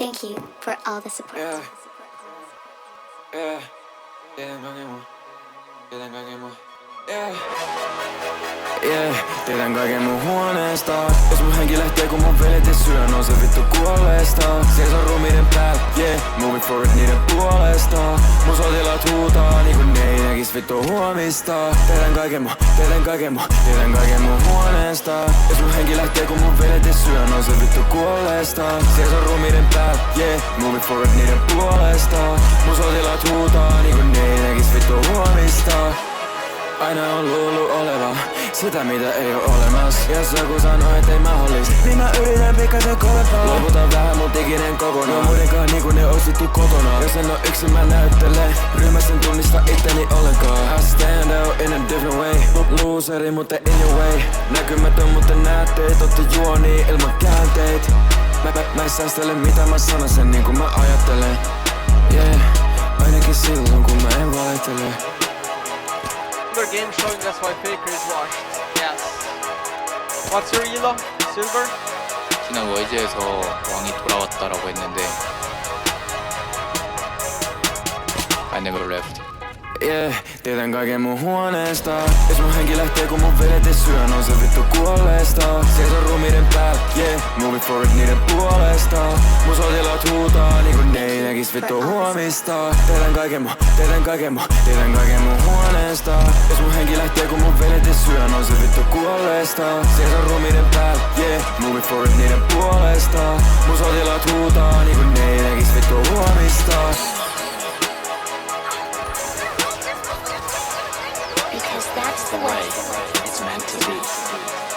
Thank you for all the support. Tiedän kaiken mun huoneesta. Jos mun henki lähtee kun mun velet ei syö, on se vittu kuolleesta. Seison ruumiiden päällä, moving forward niiden puolesta. Mun sotilaat huutaa niinku ne ei näkis vittu huomista. Tiedän kaiken mun huoneesta. Jos mun henki lähtee kun mun velet ei syö, on se vittu kuolleesta. Seison ruumiiden päällä, moving forward niiden puolesta. Mun sotilaat huutaa niinku ne ei näkis vittu huomista. Aina on luullut oleva sitä mitä ei oo olemas. Jos joku sanoo ettei mahdollis, niin mä yritän pikkasen kovempaa. Loputan vähän mut ikinen kokonaan. Muidenkaan niinku ne ois vittu kotona. Jos en oo yksin mä näyttelen. Ryhmässä en tunnista itteni ollenkaan. I stand out in a different way. Loseri mutta in your way. Näkymätön mutta näette. Totta juoni ilman käänteet. Mä en säästele mitä mä sanon sen niin kun mä ajattelen. Ainakin silloin kun mä en vaihtele. Game showing us why Faker is washed. Yes. What's your elo? Silver? 지난 월드에서 왕이 돌아왔다라고 했는데 I never left. Tiedän kaiken mun huoneesta. Jos mun henki lähtee kun mun velet ei syö, on se vittu kuolleesta. Seison ruumiiden päällä, moving forward niiden puolesta. Mun sotilaat huutaa niinku ne ei näkis vittu huomista. Tiedän kaiken mun huoneesta. Jos mun henki lähtee kun mun velet ei syö, on se vittu kuolleesta. Seison ruumiiden päällä, moving forward niiden puolesta. Mun sotilaat huutaa niinku ne ei näkis vittu huomista. Because that's the way it's meant to be.